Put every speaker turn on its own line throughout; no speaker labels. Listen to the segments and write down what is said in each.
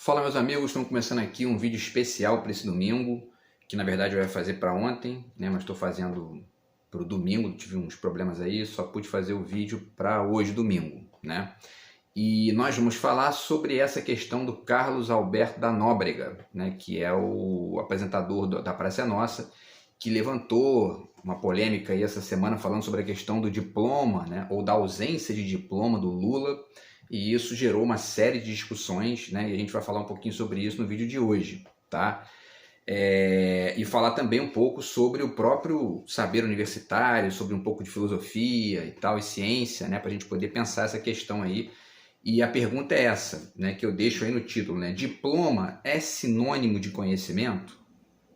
Fala, meus amigos, estamos começando aqui um vídeo especial para esse domingo, que na verdade eu ia fazer para ontem, né, mas estou fazendo para o domingo, tive uns problemas aí, só pude fazer o vídeo para hoje, domingo, né? E nós vamos falar sobre essa questão do Carlos Alberto da Nóbrega, né, que é o apresentador da Praça é Nossa, que levantou uma polêmica aí essa semana falando sobre a questão do diploma, né, ou da ausência de diploma do Lula, e isso gerou uma série de discussões, né, e a gente vai falar um pouquinho sobre isso no vídeo de hoje, tá? E falar também um pouco sobre o próprio saber universitário, sobre um pouco de filosofia e tal, e ciência, né, para a gente poder pensar essa questão aí. E a pergunta é essa, né, que eu deixo aí no título, né? Diploma é sinônimo de conhecimento?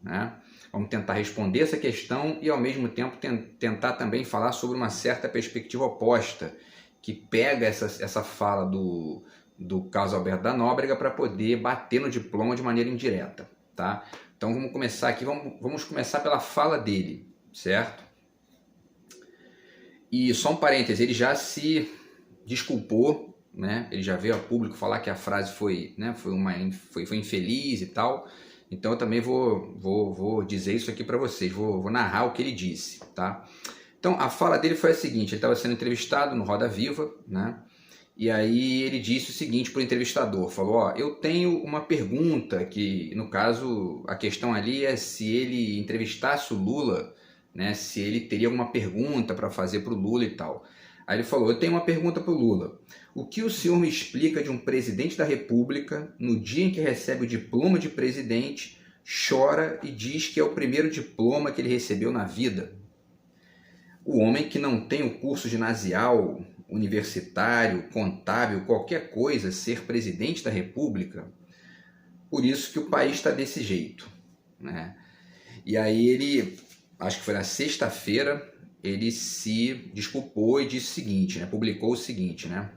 Né? Vamos tentar responder essa questão e, ao mesmo tempo, tentar também falar sobre uma certa perspectiva oposta, que pega essa fala do Carlos Alberto da Nóbrega para poder bater no diploma de maneira indireta. Tá? Então, vamos começar aqui, vamos começar pela fala dele, certo? E só um parêntese, ele já se desculpou, né? Ele já veio a público falar que a frase foi, né, foi infeliz e tal. Então eu também vou dizer isso aqui para vocês, vou narrar o que ele disse, tá? Então a fala dele foi a seguinte: ele estava sendo entrevistado no Roda Viva, né? E aí ele disse o seguinte para o entrevistador, falou: ó, eu tenho uma pergunta, que no caso a questão ali é se ele entrevistasse o Lula, né, se ele teria alguma pergunta para fazer para o Lula e tal. Aí ele falou: eu tenho uma pergunta para o Lula. O que o senhor me explica de um presidente da República, no dia em que recebe o diploma de presidente, chora e diz que é o primeiro diploma que ele recebeu na vida? O homem que não tem o curso ginasial, universitário, contábil, qualquer coisa, ser presidente da República? Por isso que o país está desse jeito, né? E aí ele, acho que foi na sexta-feira, ele se desculpou e disse o seguinte, né? Publicou o seguinte, né?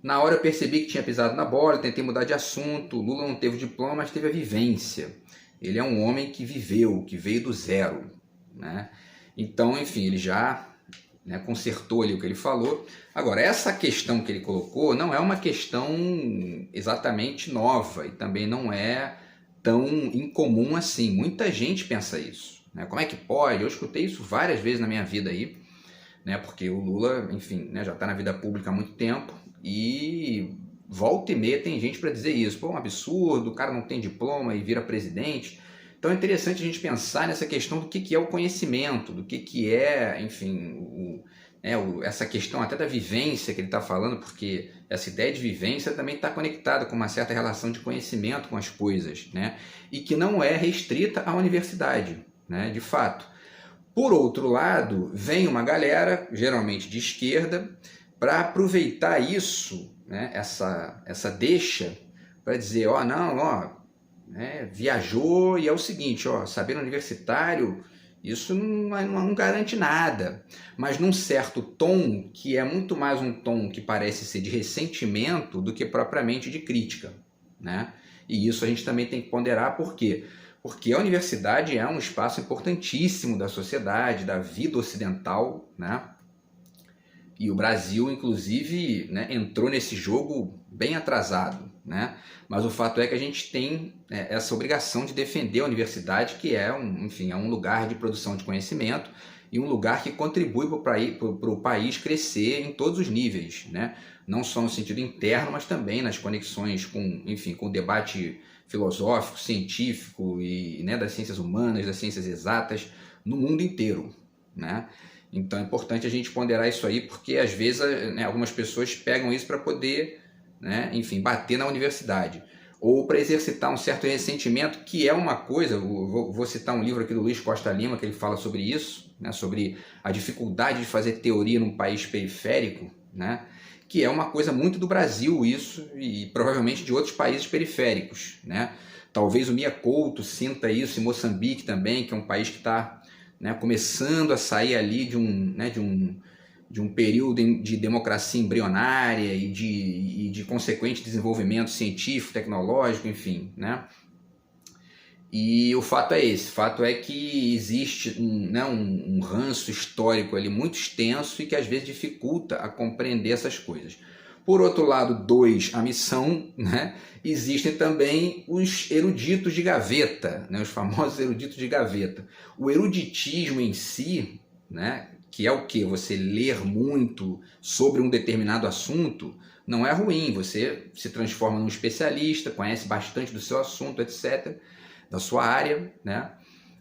Na hora eu percebi que tinha pisado na bola, tentei mudar de assunto. Lula não teve diploma, mas teve a vivência. Ele é um homem que viveu, que veio do zero, né? Então, enfim, ele já, né, consertou ali o que ele falou. Agora, essa questão que ele colocou não é uma questão exatamente nova e também não é tão incomum assim. Muita gente pensa isso, né? Como é que pode? Eu escutei isso várias vezes na minha vida aí, né? Porque o Lula, enfim, né, já está na vida pública há muito tempo e volta e meia tem gente para dizer isso. Pô, um absurdo, o cara não tem diploma e vira presidente. Então é interessante a gente pensar nessa questão do que é o conhecimento, do que é, enfim, essa questão até da vivência que ele está falando, porque essa ideia de vivência também está conectada com uma certa relação de conhecimento com as coisas, né? E que não é restrita à universidade, né? De fato. Por outro lado, vem uma galera, geralmente de esquerda, para aproveitar isso, né? essa deixa, para dizer, ó, não, ó, né, viajou e é o seguinte, ó, saber universitário, isso não garante nada, mas num certo tom que é muito mais um tom que parece ser de ressentimento do que propriamente de crítica, né? E isso a gente também tem que ponderar. Por quê? Porque a universidade é um espaço importantíssimo da sociedade, da vida ocidental, né? E o Brasil, inclusive, né, entrou nesse jogo bem atrasado, né? Mas o fato é que a gente tem essa obrigação de defender a universidade, que é enfim, é um lugar de produção de conhecimento e um lugar que contribui para o país crescer em todos os níveis, né? Não só no sentido interno, mas também nas conexões com, enfim, com o debate filosófico, científico e, né, das ciências humanas, das ciências exatas no mundo inteiro, né? Então é importante a gente ponderar isso aí, porque às vezes, né, algumas pessoas pegam isso para poder, né, enfim, bater na universidade, ou para exercitar um certo ressentimento, que é uma coisa. Vou citar um livro aqui do Luiz Costa Lima, que ele fala sobre isso, né, sobre a dificuldade de fazer teoria num país periférico, né, que é uma coisa muito do Brasil isso, e provavelmente de outros países periféricos, né? Talvez o Mia Couto sinta isso em Moçambique também, que é um país que está, né, começando a sair ali de um período de democracia embrionária e de consequente desenvolvimento científico, tecnológico, enfim, né? E o fato é esse, o fato é que existe um ranço histórico ali muito extenso e que às vezes dificulta a compreender essas coisas. Por outro lado, 2, a missão, né? Existem também os eruditos de gaveta, né? Os famosos eruditos de gaveta. O eruditismo em si, né? Que é o que? Você ler muito sobre um determinado assunto, não é ruim. Você se transforma num especialista, conhece bastante do seu assunto, etc., da sua área, né?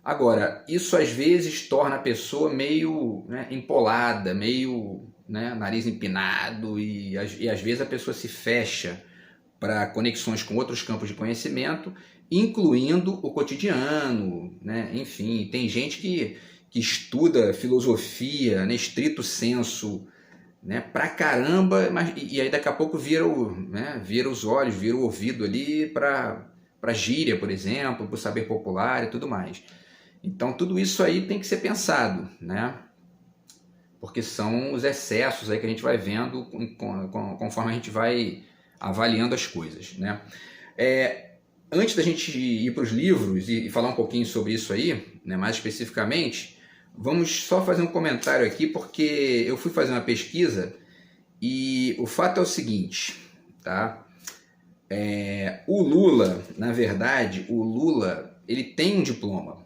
Agora, isso às vezes torna a pessoa meio, né, empolada, meio, né, nariz empinado e às vezes a pessoa se fecha para conexões com outros campos de conhecimento, incluindo o cotidiano, né? Enfim, tem gente que estuda filosofia, né, estrito senso, né, pra caramba, mas, e aí daqui a pouco vira os olhos, vira o ouvido ali para gíria, por exemplo, para o saber popular e tudo mais. Então tudo isso aí tem que ser pensado, né? Porque são os excessos aí que a gente vai vendo conforme a gente vai avaliando as coisas, né? Antes da gente ir para os livros e falar um pouquinho sobre isso aí, né, mais especificamente, vamos só fazer um comentário aqui, porque eu fui fazer uma pesquisa e o fato é o seguinte, tá? O Lula, na verdade, ele tem um diploma,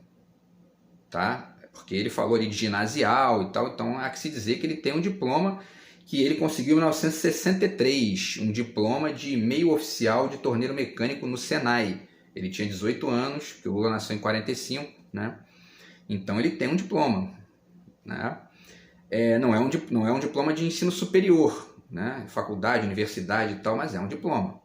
tá? Porque ele falou ali de ginasial e tal, então há que se dizer que ele tem um diploma que ele conseguiu em 1963, um diploma de meio oficial de torneiro mecânico no Senai. Ele tinha 18 anos, porque o Lula nasceu em 45, né? Então ele tem um diploma, né? Não é um diploma de ensino superior, né? Faculdade, universidade e tal, mas é um diploma.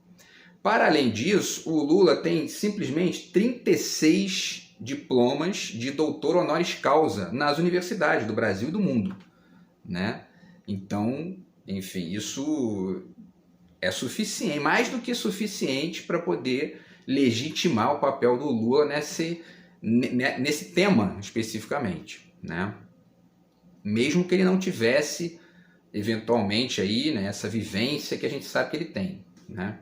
Para além disso, o Lula tem simplesmente 36 diplomas de doutor honoris causa nas universidades do Brasil e do mundo, né? Então, enfim, isso é suficiente, mais do que suficiente para poder legitimar o papel do Lula nesse tema especificamente, né? Mesmo que ele não tivesse, eventualmente, aí, né, essa vivência que a gente sabe que ele tem, né?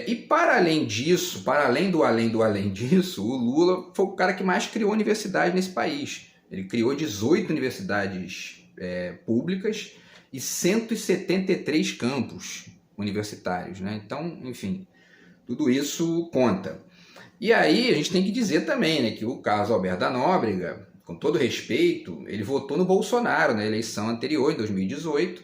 E para além disso, para além disso, o Lula foi o cara que mais criou universidade nesse país. Ele criou 18 universidades públicas e 173 campos universitários, né? Então, enfim, tudo isso conta. E aí a gente tem que dizer também, né, que o Carlos Alberto da Nóbrega, com todo respeito, ele votou no Bolsonaro na eleição anterior, em 2018,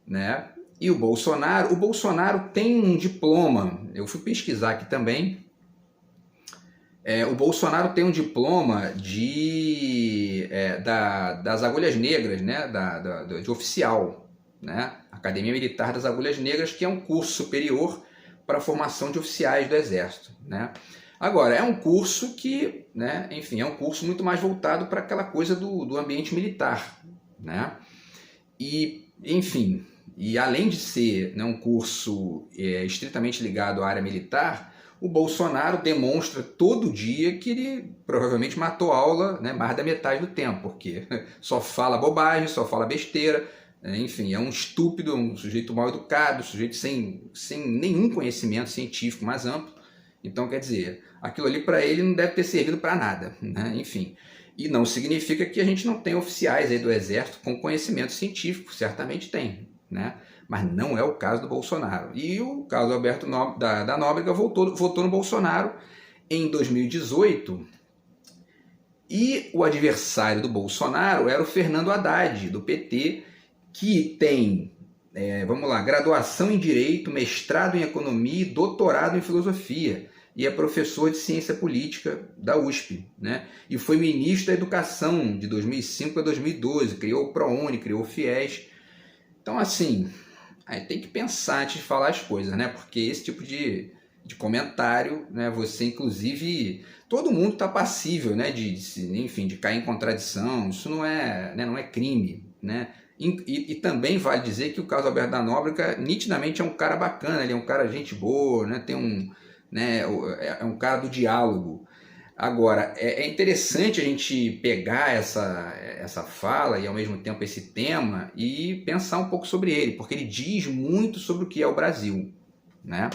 né? E o Bolsonaro tem um diploma, eu fui pesquisar aqui também, o Bolsonaro tem um diploma das Agulhas Negras, né? De oficial, né? Academia Militar das Agulhas Negras, que é um curso superior para a formação de oficiais do Exército, né? Agora, é um curso que, né, enfim, é um curso muito mais voltado para aquela coisa do ambiente militar, né? E, enfim, e além de ser, né, um curso estritamente ligado à área militar, o Bolsonaro demonstra todo dia que ele provavelmente matou aula, né, mais da metade do tempo, porque só fala bobagem, só fala besteira, enfim, é um estúpido, um sujeito mal educado, um sujeito sem nenhum conhecimento científico mais amplo. Então, quer dizer, aquilo ali para ele não deve ter servido para nada, né? Enfim. E não significa que a gente não tem oficiais aí do Exército com conhecimento científico, certamente tem, né? Mas não é o caso do Bolsonaro. E o Carlos Alberto da Nóbrega votou no Bolsonaro em 2018, e o adversário do Bolsonaro era o Fernando Haddad, do PT, que tem, graduação em Direito, mestrado em Economia e doutorado em Filosofia, e é professor de Ciência Política da USP, né? E foi ministro da Educação de 2005 a 2012, criou o ProUni, criou o FIES. Então, assim, aí tem que pensar antes de falar as coisas, né? Porque esse tipo de comentário, né? Você, inclusive, todo mundo está passível, né? De cair em contradição. Isso não é crime, né? E também vale dizer que o Carlos Alberto da Nóbrega nitidamente é um cara bacana, ele é um cara gente boa, né? É um cara do diálogo. Agora, é interessante a gente pegar essa fala e ao mesmo tempo esse tema e pensar um pouco sobre ele, porque ele diz muito sobre o que é o Brasil, né?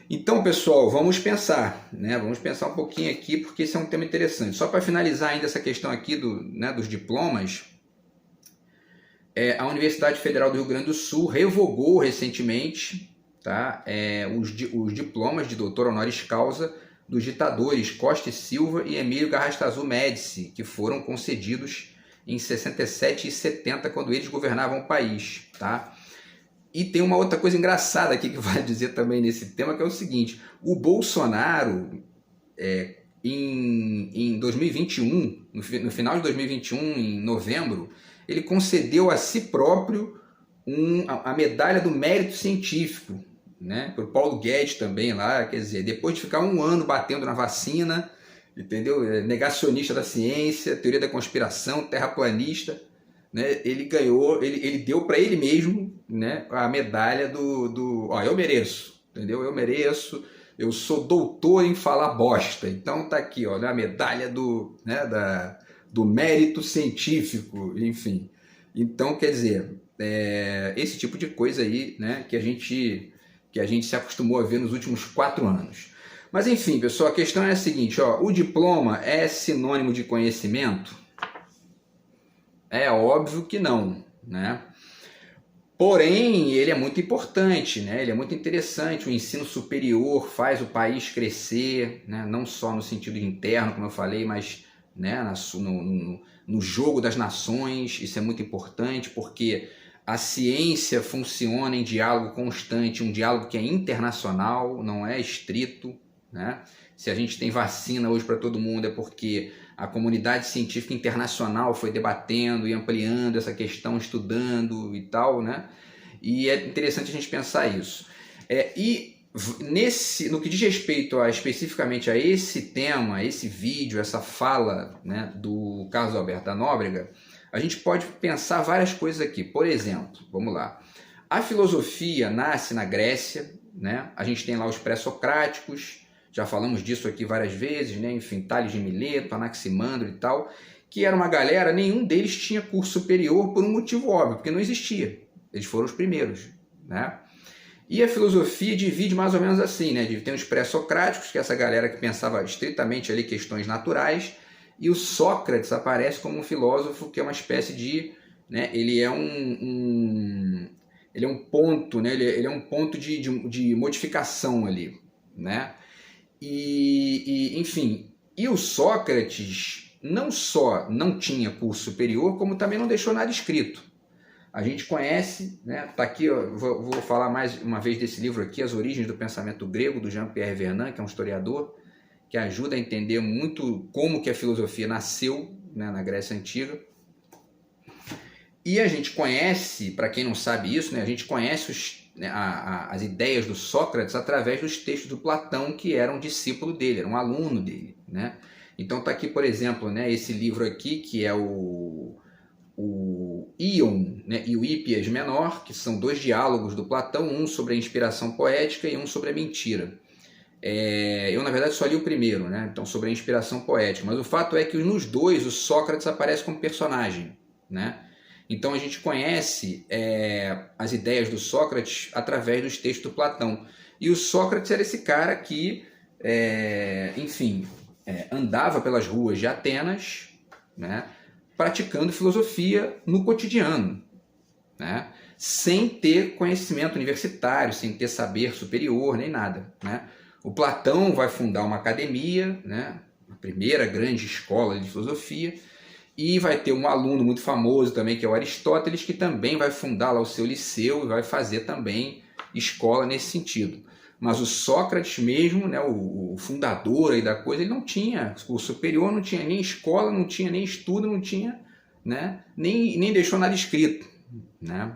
Então, pessoal, vamos pensar, né? Vamos pensar um pouquinho aqui, porque esse é um tema interessante. Só para finalizar ainda essa questão aqui dos diplomas, A Universidade Federal do Rio Grande do Sul revogou recentemente, tá, os diplomas de doutor honoris causa dos ditadores Costa e Silva e Emílio Garrastazu Médici, que foram concedidos em 67 e 70, quando eles governavam o país. Tá? E tem uma outra coisa engraçada aqui que vale dizer também nesse tema, que é o seguinte: o Bolsonaro, em 2021, no final de 2021, em novembro, ele concedeu a si próprio a medalha do mérito científico, né? Para o Paulo Guedes também lá, quer dizer, depois de ficar um ano batendo na vacina, entendeu? Negacionista da ciência, teoria da conspiração, terraplanista, né? Ele ganhou, ele deu para ele mesmo, né, a medalha ó, eu mereço, entendeu? Eu mereço, eu sou doutor em falar bosta, então tá aqui, ó, a medalha do mérito científico, enfim. Então, quer dizer, esse tipo de coisa aí, né, que a gente se acostumou a ver nos últimos 4 anos. Mas enfim, pessoal, a questão é a seguinte, ó, o diploma é sinônimo de conhecimento? É óbvio que não, né? Porém, ele é muito importante, né? Ele é muito interessante. O ensino superior faz o país crescer, né? Não só no sentido interno, como eu falei, mas, né, no jogo das nações. Isso é muito importante porque a ciência funciona em diálogo constante, um diálogo que é internacional, não é estrito, né? Se a gente tem vacina hoje para todo mundo é porque a comunidade científica internacional foi debatendo e ampliando essa questão, estudando e tal, né? E é interessante a gente pensar isso. No que diz respeito especificamente a esse tema, esse vídeo, essa fala, né, do Carlos Alberto da Nóbrega, a gente pode pensar várias coisas aqui. Por exemplo, vamos lá. A filosofia nasce na Grécia, né? A gente tem lá os pré-socráticos, já falamos disso aqui várias vezes, né? Enfim, Tales de Mileto, Anaximandro e tal, que era uma galera, nenhum deles tinha curso superior por um motivo óbvio, porque não existia. Eles foram os primeiros, né? E a filosofia divide mais ou menos assim, né? Tem os pré-socráticos, que é essa galera que pensava estritamente ali questões naturais, e o Sócrates aparece como um filósofo que é uma espécie de, né? Ele é um ponto, né? Ele é um ponto de modificação ali, né? Enfim, e o Sócrates não só não tinha curso superior, como também não deixou nada escrito. A gente conhece, né? Tá aqui, ó, vou falar mais uma vez desse livro aqui, As Origens do Pensamento Grego, do Jean-Pierre Vernant, que é um historiador, que ajuda a entender muito como que a filosofia nasceu, né, na Grécia Antiga. E a gente conhece, para quem não sabe isso, né, a gente conhece as ideias do Sócrates através dos textos do Platão, que era um discípulo dele, era um aluno dele, né? Então tá aqui, por exemplo, né, esse livro aqui, que é o Ion, né, e o Hípias Menor, que são 2 diálogos do Platão, um sobre a inspiração poética e um sobre a mentira. Eu, na verdade, só li o primeiro, né? Então, sobre a inspiração poética. Mas o fato é que nos 2, o Sócrates aparece como personagem, né? Então, a gente conhece as ideias do Sócrates através dos textos do Platão. E o Sócrates era esse cara que, enfim, andava pelas ruas de Atenas, né, praticando filosofia no cotidiano, né, sem ter conhecimento universitário, sem ter saber superior, nem nada, né? O Platão vai fundar uma academia, né, a primeira grande escola de filosofia, e vai ter um aluno muito famoso também, que é o Aristóteles, que também vai fundar lá o seu liceu e vai fazer também escola nesse sentido. Mas o Sócrates mesmo, né, o fundador aí da coisa, ele não tinha curso superior, não tinha nem escola, não tinha nem estudo, não tinha, né, nem deixou nada escrito, né?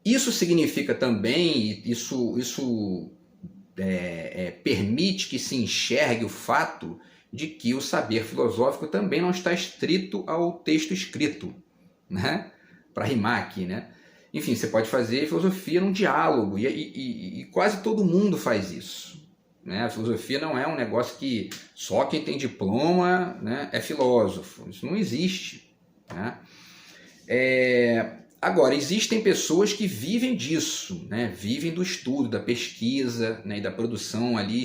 Isso significa também, isso permite que se enxergue o fato de que o saber filosófico também não está estrito ao texto escrito, né? Para rimar aqui, né? Enfim, você pode fazer filosofia num diálogo, e quase todo mundo faz isso, né? A filosofia não é um negócio que só quem tem diploma, né, é filósofo. Isso não existe, né? Agora, existem pessoas que vivem disso, né? Vivem do estudo, da pesquisa, né, e da produção ali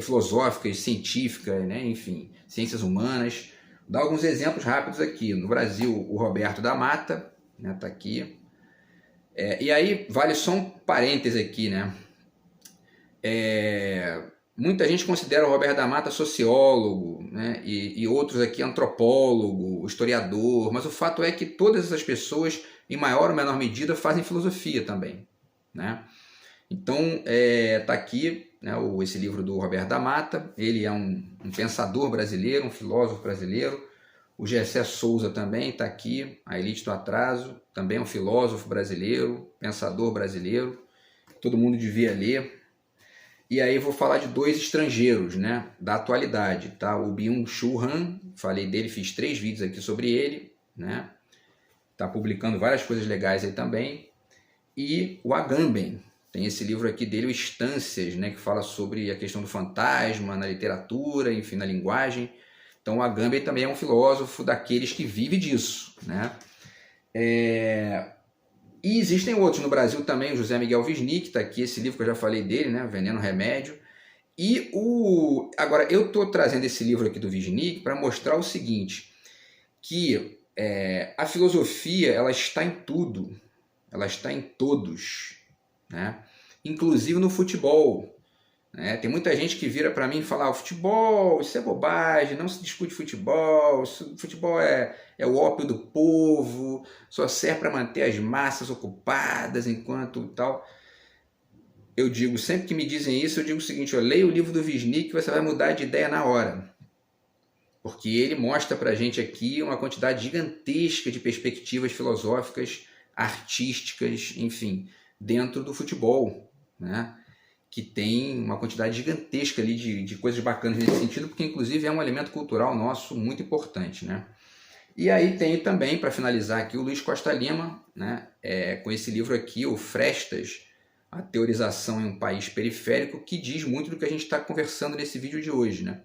filosófica, científica, né? Enfim, ciências humanas. Vou dar alguns exemplos rápidos aqui. No Brasil, o Roberto da Mata, né? Tá aqui. E aí, vale só um parêntese aqui, né? Muita gente considera o Roberto da Mata sociólogo, né? E outros aqui antropólogo, historiador, mas o fato é que todas essas pessoas, em maior ou menor medida, fazem filosofia também, né? Então, tá aqui, né, esse livro do Roberto da Mata. Ele é um pensador brasileiro, um filósofo brasileiro. O Gessé Souza também está aqui, A Elite do Atraso, também é um filósofo brasileiro, pensador brasileiro. Todo mundo devia ler. E aí vou falar de dois estrangeiros, né, da atualidade, tá? O Byung-Chul Han, falei dele, fiz 3 vídeos aqui sobre ele, né? Tá publicando várias coisas legais aí também. E o Agamben, tem esse livro aqui dele, o Instâncias, né, que fala sobre a questão do fantasma na literatura, enfim, na linguagem. Então o Agamben também é um filósofo daqueles que vive disso, né? E existem outros no Brasil também, o José Miguel Wisnik, está aqui, esse livro que eu já falei dele, né, Veneno Remédio. E agora eu estou trazendo esse livro aqui do Wisnik para mostrar o seguinte, que a filosofia ela está em tudo, ela está em todos, né? Inclusive no futebol. Né? Tem muita gente que vira para mim e fala: o futebol, isso é bobagem, não se discute futebol, futebol é o ópio do povo, só serve para manter as massas ocupadas enquanto tal. Eu digo, sempre que me dizem isso, eu digo o seguinte: leia o livro do Wisnik que você vai mudar de ideia na hora. Porque ele mostra para a gente aqui uma quantidade gigantesca de perspectivas filosóficas, artísticas, enfim, dentro do futebol, né? Que tem uma quantidade gigantesca ali de coisas bacanas nesse sentido, porque inclusive é um elemento cultural nosso muito importante, né? E aí tem também, para finalizar aqui, o Luiz Costa Lima, né? Com esse livro aqui, o Frestas, a teorização em um país periférico, que diz muito do que a gente está conversando nesse vídeo de hoje, né?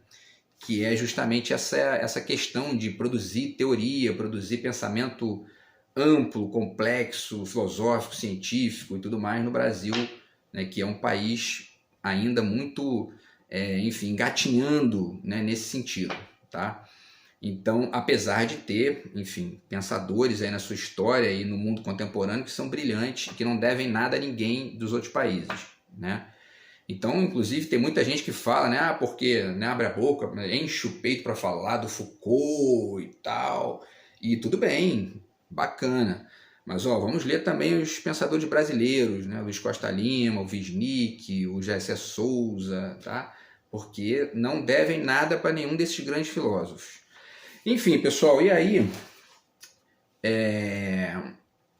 Que é justamente essa questão de produzir teoria, produzir pensamento amplo, complexo, filosófico, científico e tudo mais no Brasil, né, que é um país ainda muito, enfim, engatinhando, né, nesse sentido, tá? Então, apesar de ter, enfim, pensadores aí na sua história e no mundo contemporâneo que são brilhantes, que não devem nada a ninguém dos outros países, né? Então, inclusive, tem muita gente que fala, né, porque, né, abre a boca, enche o peito para falar do Foucault e tal, e tudo bem, bacana. Mas vamos ler também os pensadores brasileiros, né? Luiz Costa Lima, o Wisnik, o Gessé Souza, tá? Porque não devem nada para nenhum desses grandes filósofos. Enfim, pessoal, e aí?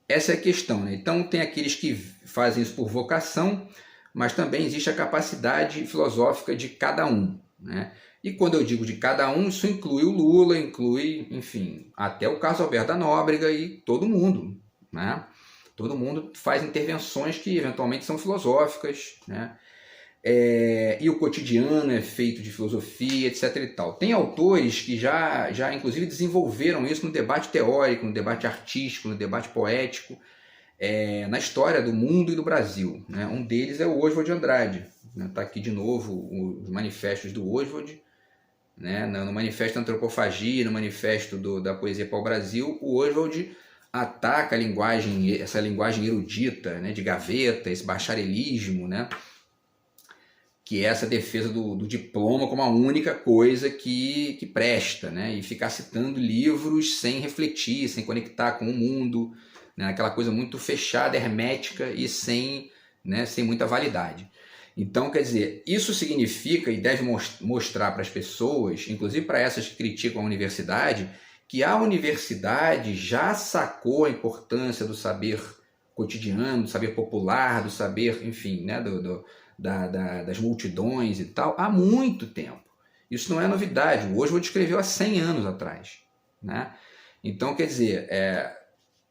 Essa é a questão, né? Então tem aqueles que fazem isso por vocação, mas também existe a capacidade filosófica de cada um, né? E quando eu digo de cada um, isso inclui o Lula, inclui, enfim, até o Carlos Alberto da Nóbrega e todo mundo, né? Todo mundo faz intervenções que eventualmente são filosóficas, né? E o cotidiano é feito de filosofia, etc. e tal. Tem autores que já inclusive desenvolveram isso no debate teórico, no debate artístico, no debate poético, na história do mundo e do Brasil, né? Um deles é o Oswald de Andrade. Está aqui de novo os manifestos do Oswald, né? No Manifesto da Antropofagia, no Manifesto da Poesia para o Brasil, o Oswald ataca essa linguagem erudita, né, de gaveta, esse bacharelismo, né, que é essa defesa do diploma como a única coisa que presta, né, e ficar citando livros sem refletir, sem conectar com o mundo, né, aquela coisa muito fechada, hermética e sem muita validade. Então, quer dizer, isso significa e deve mostrar para as pessoas, inclusive para essas que criticam a universidade, que a universidade já sacou a importância do saber cotidiano, do saber popular, do saber, enfim, né, das multidões e tal, há muito tempo. Isso não é novidade, o Oswald escreveu há 100 anos atrás, né? Então, quer dizer,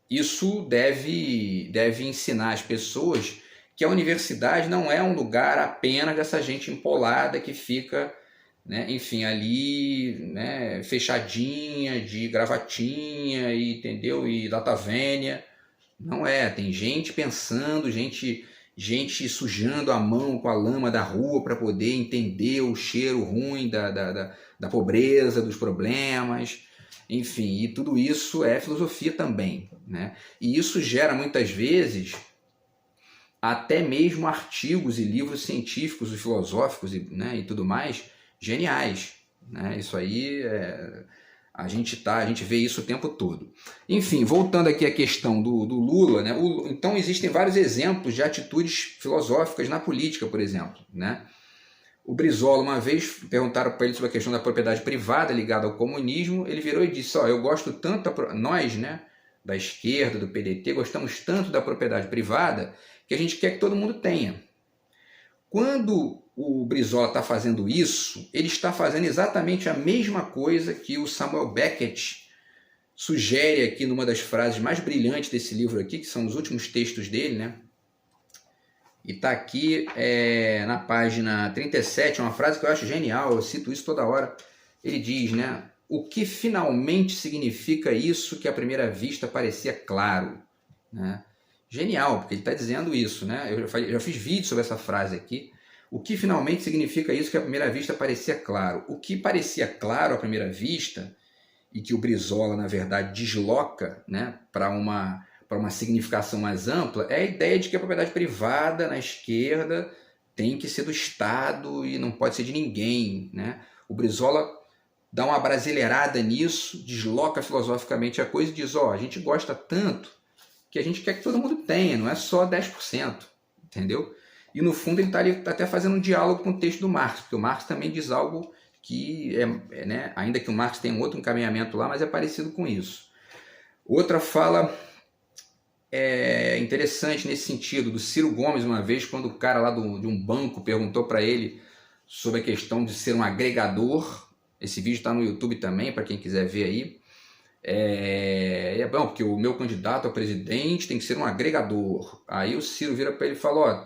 isso deve ensinar as pessoas que a universidade não é um lugar apenas dessa gente empolada que fica, né, enfim, ali, né, fechadinha, de gravatinha, entendeu? E data vênia. Não é, tem gente pensando, gente sujando a mão com a lama da rua para poder entender o cheiro ruim da pobreza, dos problemas. enfim, e tudo isso é filosofia também, né? E isso gera muitas vezes até mesmo artigos e livros científicos e filosóficos né, e tudo mais geniais, né? Isso aí a gente vê isso o tempo todo. Enfim, voltando aqui à questão do Lula, né? Então existem vários exemplos de atitudes filosóficas na política, por exemplo, né? O Brizola, uma vez perguntaram para ele sobre a questão da propriedade privada ligada ao comunismo, ele virou e disse, eu gosto tanto, nós, né, da esquerda, do PDT, gostamos tanto da propriedade privada que a gente quer que todo mundo tenha. Quando o Brizola está fazendo isso, ele está fazendo exatamente a mesma coisa que o Samuel Beckett sugere aqui numa das frases mais brilhantes desse livro aqui, que são os últimos textos dele, né? E está aqui na página 37, uma frase que eu acho genial, eu cito isso toda hora. Ele diz, né? O que finalmente significa isso que à primeira vista parecia claro, né? Genial, porque ele está dizendo isso, né? Eu já fiz vídeo sobre essa frase aqui. O que finalmente significa isso que à primeira vista parecia claro? O que parecia claro à primeira vista, e que o Brizola, na verdade, desloca, né, para uma significação mais ampla, é a ideia de que a propriedade privada na esquerda tem que ser do Estado e não pode ser de ninguém, né? O Brizola dá uma brasileirada nisso, desloca filosoficamente a coisa e diz, a gente gosta tanto que a gente quer que todo mundo tenha, não é só 10%, entendeu? E no fundo ele está ali até fazendo um diálogo com o texto do Marx, porque o Marx também diz algo que né, ainda que o Marx tenha um outro encaminhamento lá, mas é parecido com isso. Outra fala interessante nesse sentido, do Ciro Gomes, uma vez, quando o cara lá de um banco perguntou para ele sobre a questão de ser um agregador. Esse vídeo está no YouTube também, para quem quiser ver aí. É bom, porque o meu candidato a presidente tem que ser um agregador. Aí o Ciro vira para ele e fala,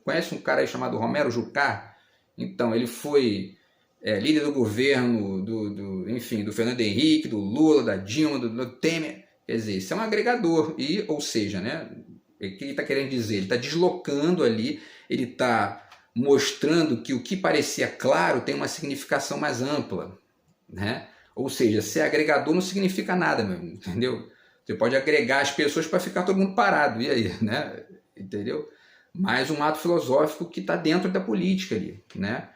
conhece um cara aí chamado Romero Jucá? Então, ele foi líder do governo, enfim, do Fernando Henrique, do Lula, da Dilma, do Temer. Quer dizer, isso é um agregador, ou seja, né, o que ele está querendo dizer? Ele está deslocando ali, ele está mostrando que o que parecia claro tem uma significação mais ampla, né? Ou seja, ser agregador não significa nada, entendeu? Você pode agregar as pessoas para ficar todo mundo parado, e aí, né? Entendeu? Mais um ato filosófico que está dentro da política ali, né?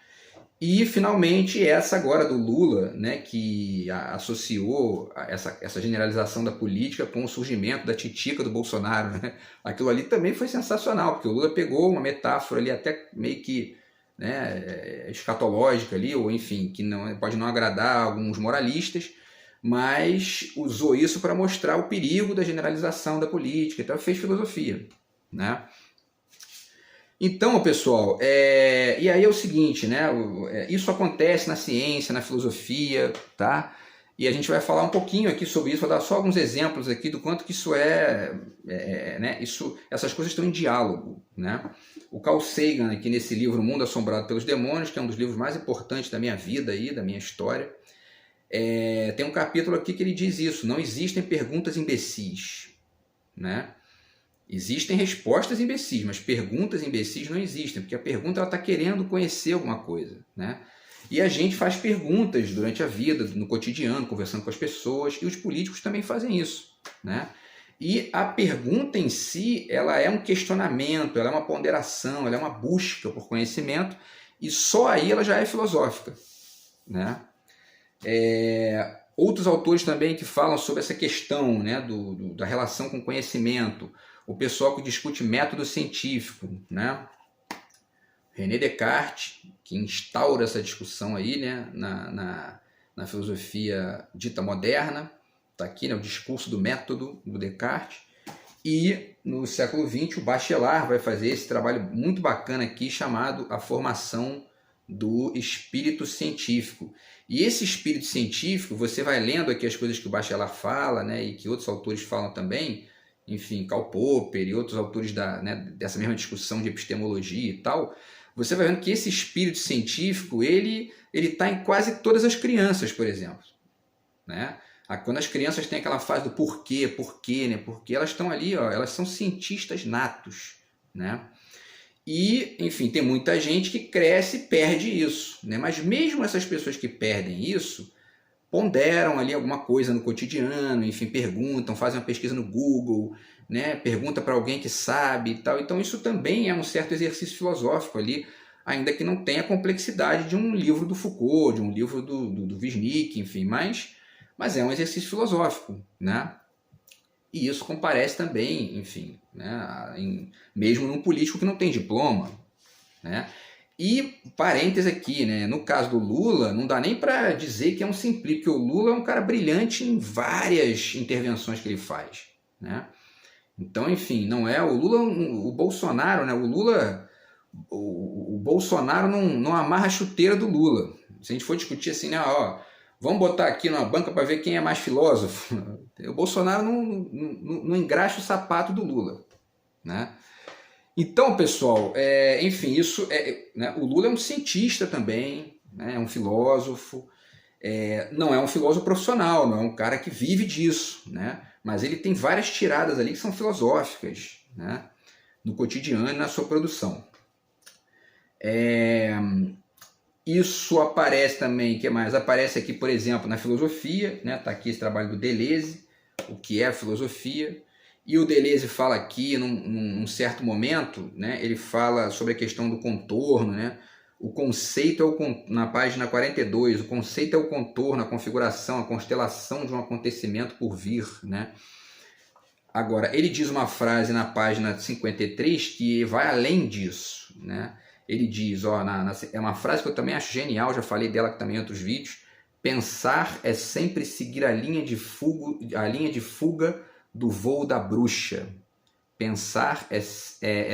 E, finalmente, essa agora do Lula, né, que associou essa generalização da política com o surgimento da titica do Bolsonaro, né? Aquilo ali também foi sensacional, porque o Lula pegou uma metáfora ali até meio que, né, escatológica ali, ou enfim, que pode não agradar alguns moralistas, mas usou isso para mostrar o perigo da generalização da política, então fez filosofia, né? Então, pessoal, e aí é o seguinte, né? Isso acontece na ciência, na filosofia, tá? E a gente vai falar um pouquinho aqui sobre isso, vou dar só alguns exemplos aqui do quanto que isso né? Essas coisas estão em diálogo, né? O Carl Sagan, aqui nesse livro O Mundo Assombrado pelos Demônios, que é um dos livros mais importantes da minha vida, aí, da minha história, tem um capítulo aqui que ele diz isso, não existem perguntas imbecis, né? Existem respostas imbecis, mas perguntas imbecis não existem, porque a pergunta está querendo conhecer alguma coisa, né? E a gente faz perguntas durante a vida, no cotidiano, conversando com as pessoas, e os políticos também fazem isso, né? E a pergunta em si, ela é um questionamento, ela é uma ponderação, ela é uma busca por conhecimento, e só aí ela já é filosófica, né? Outros autores também que falam sobre essa questão, né, da relação com o conhecimento, o pessoal que discute método científico, né? René Descartes, que instaura essa discussão aí, né, na filosofia dita moderna, está aqui, né, o discurso do método do Descartes, e no século XX o Bachelard vai fazer esse trabalho muito bacana aqui, chamado A Formação do Espírito Científico. E esse espírito científico, você vai lendo aqui as coisas que o Bachelard fala, né, e que outros autores falam também, enfim, Karl Popper e outros autores dessa mesma discussão de epistemologia e tal, você vai vendo que esse espírito científico, ele está em quase todas as crianças, por exemplo, né? Quando as crianças têm aquela fase do porquê, né? Porque elas estão ali, elas são cientistas natos, né? E, enfim, tem muita gente que cresce e perde isso, né? Mas mesmo essas pessoas que perdem isso, ponderam ali alguma coisa no cotidiano, enfim, perguntam, fazem uma pesquisa no Google, né, pergunta para alguém que sabe e tal. Então isso também é um certo exercício filosófico ali, ainda que não tenha a complexidade de um livro do Foucault, de um livro do Wisnik, enfim, mas é um exercício filosófico, né? E isso comparece também, enfim, né, mesmo num político que não tem diploma, né? E parêntese aqui, né? No caso do Lula, não dá nem para dizer que é um simplício, porque o Lula é um cara brilhante em várias intervenções que ele faz, né? Então, enfim, não é o Lula, o Bolsonaro, né? O Bolsonaro não amarra a chuteira do Lula. Se a gente for discutir assim, né? Ó, vamos botar aqui numa banca para ver quem é mais filósofo. O Bolsonaro não engraxa o sapato do Lula, né? Então, pessoal, enfim, isso né, o Lula é um cientista também, né, é um filósofo, não é um filósofo profissional, não é um cara que vive disso, né, mas ele tem várias tiradas ali que são filosóficas, né, no cotidiano e na sua produção. Isso aparece também, o que mais? Aparece aqui, por exemplo, na filosofia, né, tá aqui esse trabalho do Deleuze, o que é a filosofia. E o Deleuze fala aqui, num certo momento, né, ele fala sobre a questão do contorno, né? O conceito na página 42, o conceito é o contorno, a configuração, a constelação de um acontecimento por vir, né? Agora, ele diz uma frase na página 53 que vai além disso, né? Ele diz, ó, é uma frase que eu também acho genial, já falei dela também em outros vídeos: pensar é sempre seguir a linha de fuga do voo da bruxa. Pensar é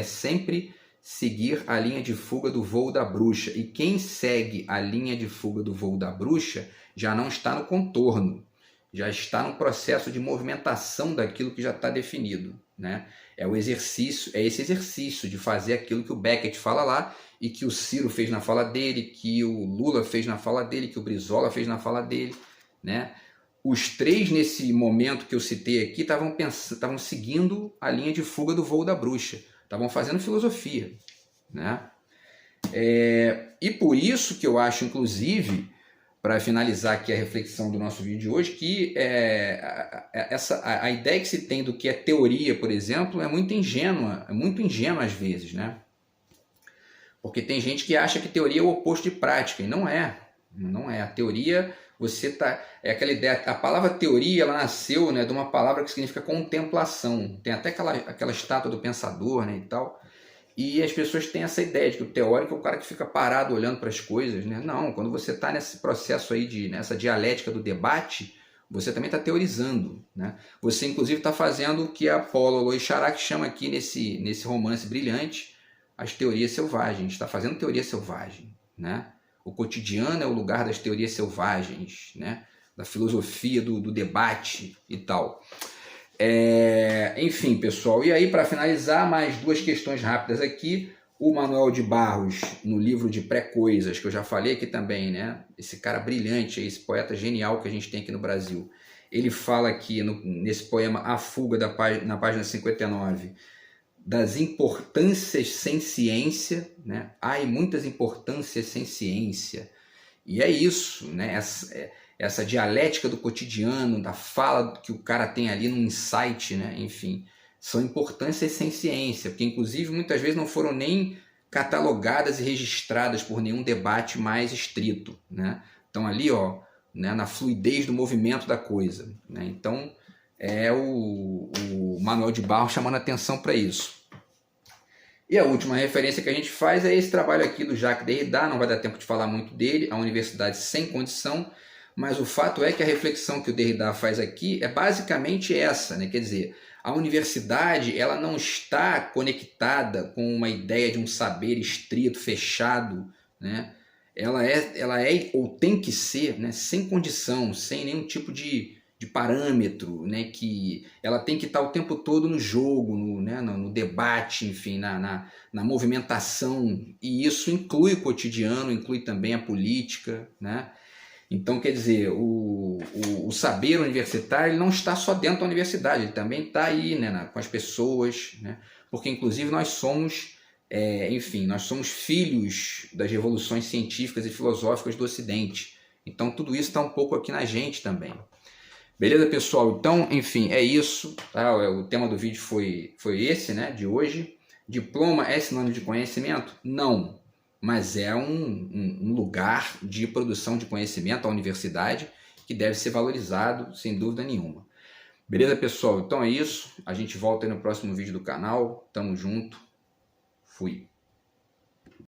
sempre seguir a linha de fuga do voo da bruxa. E quem segue a linha de fuga do voo da bruxa já não está no contorno, já está no processo de movimentação daquilo que já está definido, né? É esse exercício de fazer aquilo que o Beckett fala lá e que o Ciro fez na fala dele, que o Lula fez na fala dele, que o Brizola fez na fala dele, né? Os três, nesse momento que eu citei aqui, estavam seguindo a linha de fuga do voo da bruxa. Estavam fazendo filosofia, né? E por isso que eu acho, inclusive, para finalizar aqui a reflexão do nosso vídeo de hoje, que a ideia que se tem do que é teoria, por exemplo, é muito ingênua às vezes, né? Porque tem gente que acha que teoria é o oposto de prática, e não é. Não é. A teoria, é aquela ideia, a palavra teoria, ela nasceu, né, de uma palavra que significa contemplação. Tem até aquela estátua do pensador, né, e tal. E as pessoas têm essa ideia de que o teórico é o cara que fica parado olhando para as coisas, né? Não, quando você está nesse processo aí, nessa dialética do debate, você também está teorizando, né? Você, inclusive, está fazendo o que a Paulo Loixarac chama aqui nesse romance brilhante, as teorias selvagens. Está fazendo teoria selvagem, né? O cotidiano é o lugar das teorias selvagens, né? Da filosofia do debate e tal. Enfim, pessoal, e aí para finalizar, mais duas questões rápidas aqui. O Manuel de Barros, no livro de Pré-Coisas, que eu já falei aqui também, né? Esse cara brilhante, esse poeta genial que a gente tem aqui no Brasil. Ele fala aqui nesse poema A Fuga, na página 59, das importâncias sem ciência, né? Há muitas importâncias sem ciência. E é isso, né? Essa dialética do cotidiano, da fala que o cara tem ali no insight, né? Enfim, são importâncias sem ciência, porque inclusive muitas vezes não foram nem catalogadas e registradas por nenhum debate mais estrito, né? Estão ali, ó, né, na fluidez do movimento da coisa, né? Então, é o Manuel de Barros chamando atenção para isso. E a última referência que a gente faz é esse trabalho aqui do Jacques Derrida. Não vai dar tempo de falar muito dele, A Universidade Sem Condição, mas o fato é que a reflexão que o Derrida faz aqui é basicamente essa, né? Quer dizer, a universidade, ela não está conectada com uma ideia de um saber estrito, fechado, né? Ela é ou tem que ser, né, sem condição, sem nenhum tipo de parâmetro, né, que ela tem que estar o tempo todo no jogo, no debate, enfim, na movimentação, e isso inclui o cotidiano, inclui também a política, né? Então, quer dizer, o saber universitário, ele não está só dentro da universidade, ele também está aí, né, com as pessoas, né? Porque inclusive nós somos, nós somos filhos das revoluções científicas e filosóficas do Ocidente. Então tudo isso está um pouco aqui na gente também. Beleza, pessoal? Então, enfim, é isso. Tá? O tema do vídeo foi esse, né, de hoje. Diploma é sinônimo de conhecimento? Não, mas é um lugar de produção de conhecimento, a universidade, que deve ser valorizado, sem dúvida nenhuma. Beleza, pessoal? Então é isso. A gente volta aí no próximo vídeo do canal. Tamo junto. Fui.